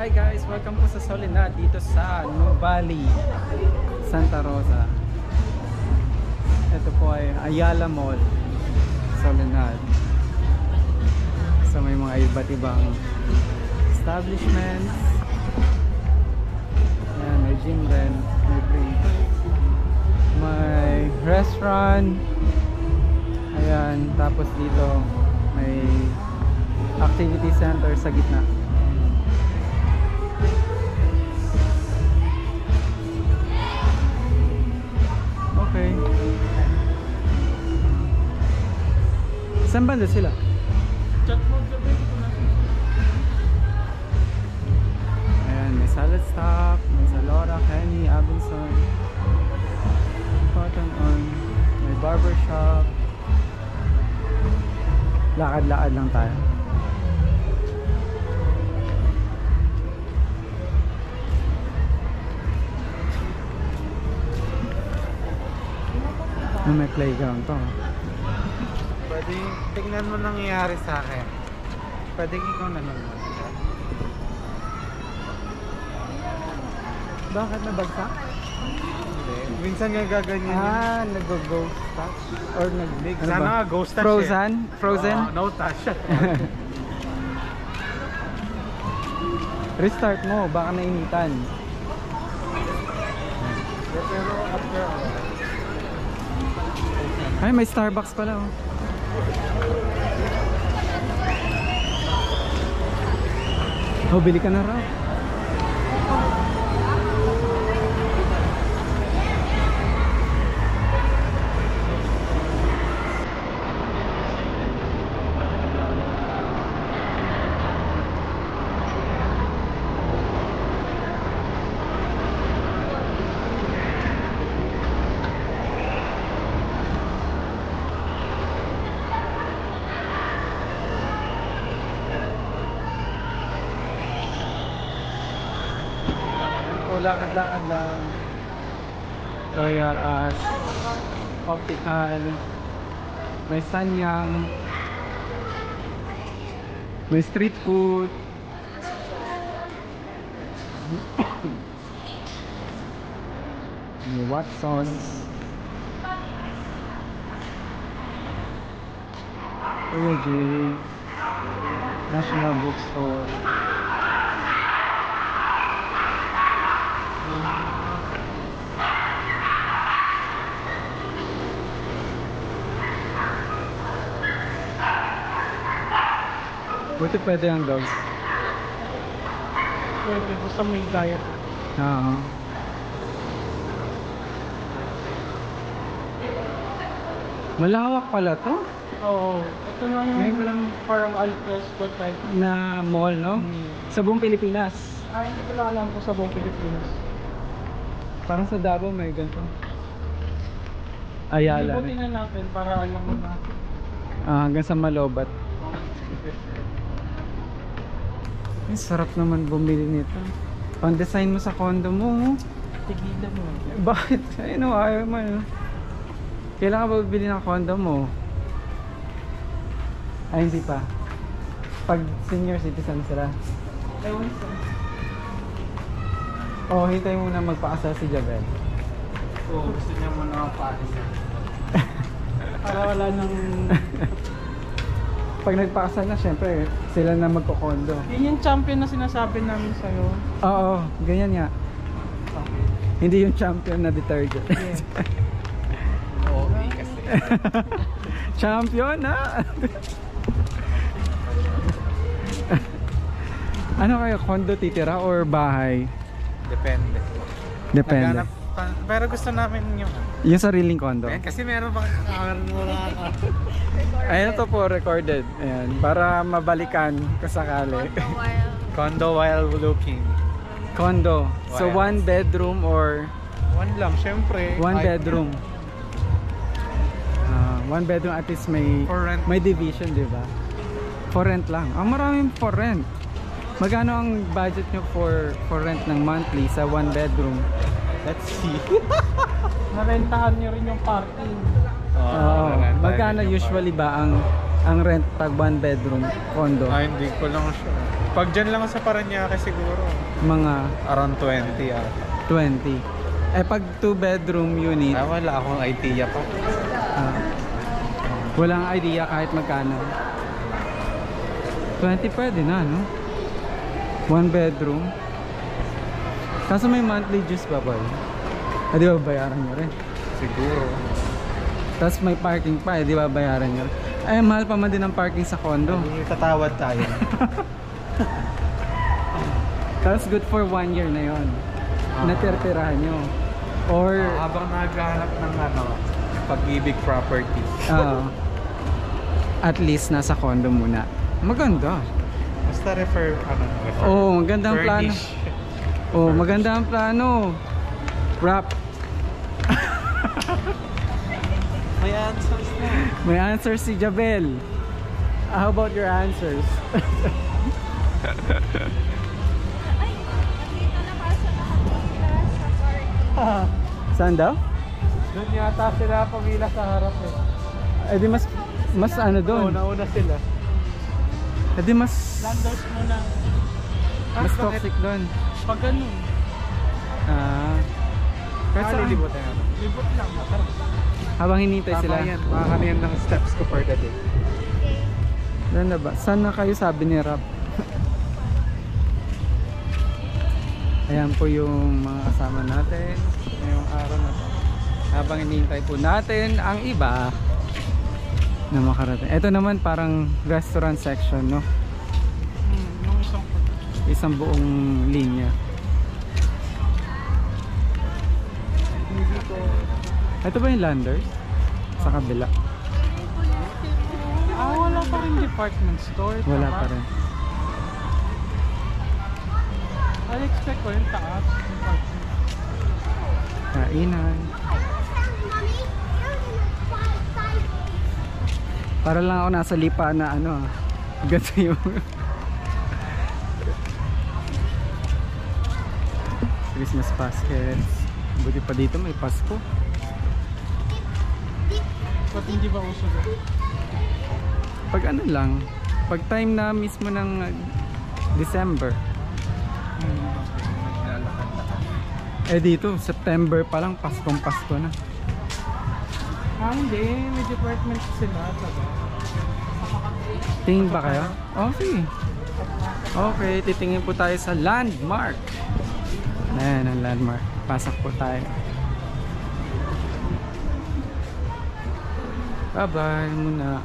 Hi guys, welcome po sa Soledad dito sa Nuvali, Santa Rosa. Ito po ay Ayala Mall, Soledad. So may mga iba't ibang establishments. Ayan, may gym din, may restaurant. Ayan, tapos dito may activity center sa gitna. Okay. Saan banda sila? Ayan, may salad stock, may Salora, Kenny, Abinson, Cotton On, may barbershop. Lakad-lakad lang tayo. May playground to. Pwede tingnan mo nangyayari sa akin. Pwede ikaw nanonood. Bakit nabagsak? Hindi. Minsan nga gaganyan yun. Nag-ghost touch? Or nag-lig? Sana nga ghost touch Frozen? Frozen? No touch. Restart mo, baka nainitan. Pero after Ay, may Starbucks pala oh. Oh, bili ka na raw. Lakad-lakad lang. Royal Ash, Optical, may Sanyang, may street food. May Watsons, OJ, National Bookstore. Buti pwede ang dogs. pwede basta may diet. Oo. Malawak pala to. Oo. Ito nga yung lang parang alfresco type. Na mall, no? Sa buong Pilipinas. Ay, hindi ko lang alam kung sa buong Pilipinas. Parang sa Davao may ganito. Ayala Ibutin rin. na natin para alam mo na. Hanggang sa Malobat. Ay, sarap naman bumili nito. Pang-design mo sa condo mo. Tigilan mo. Bakit? Ayun o, ayaw mo. Kailangan ba bibili ng condo mo? Ay, hindi pa. Pag senior citizen sila. Ewan sa. O, hintay muna magpakasal si Jabel. Oo, gusto niya muna mapaalis. Para wala nang... Pag nagpakasal na, syempre, sila na magko-condo. Yun yung champion na sinasabi namin sa'yo. Oo, ganyan nga. Okay. Hindi yung champion na detergent. Oo, kasi. Champion na! Ano kayo, condo titira or bahay? Depende. Depende. Naghanap pero gusto namin yung... Yung sariling condo. Ayan, kasi meron bang wala ka. Ayun to po, recorded. Ayan, para mabalikan kung sakali. Condo while looking. Condo. So, Wow. 1 bedroom or... One lang, syempre. 1 bedroom. 1 bedroom at least may... For rent. May division, di ba? For rent lang. Ang maraming for rent. Magkano ang budget nyo for rent ng monthly sa 1 bedroom? Let's see. Narentahan niyo rin yung parking. Oo. Magkano usually ba ang ang rent pag 1 bedroom condo? Ah, hindi ko lang siya. Pag dyan lang sa Paranaque siguro, Mga around 20 ata. 20. Eh pag 2 bedroom unit, Ah, wala akong idea pa. ah, walang idea kahit magkano. 20 pwede na, no? 1 bedroom. Kaso may monthly dues ba, boy? Ah, di ba bayaran nyo rin? Siguro. Tapos may parking pa, di ba bayaran nyo rin? Eh, mahal pa man din ang parking sa condo. Tatawad tayo. Tapos good for 1 year na yon. Natirtirahan nyo. Or, Habang naghahanap ng pag-ibig property. at least nasa condo muna. Maganda. Basta refer. Oh, maganda ang plano. Furnish. Oh, maganda ang plano. Wrap. May answers na. May answer si Jabel. How about your answers? Saan daw? Doon yata sila pamila sa harap eh. Eh di mas ano doon? Nauna sila. Eh di mas Landers muna. mas toxic doon. Pag ganun. Kahit saan. Libot na. Libot lang. Masarap. Habang hinintay sila. Tama yan. Makakaniyan ng steps ko for the day. Doon na ba? Saan na kayo, sabi ni Rap? Ayan po yung mga kasama natin ngayong araw na to. Habang hinihintay po natin ang iba na makarating. Ito naman parang restaurant section, no? Yung Isang buong linya. Ito ba yung Landers? Sa kabila? wala pa rin department store. Wala pa rin. I expect ko yung taas. Kainan. Para lang ako nasa lipa na ano, ganito yung Christmas baskets. Buti pa dito may Pasko. Ba't hindi ba uso doon? Pag ano lang, pag time na mismo ng December. Eh dito, September pa lang, Paskong Pasko na. Hindi. May department sila. Tingin ba kayo? Okay. Okay, titingin po tayo sa landmark. Ayan ang landmark. Pasok po tayo. Bye bye muna.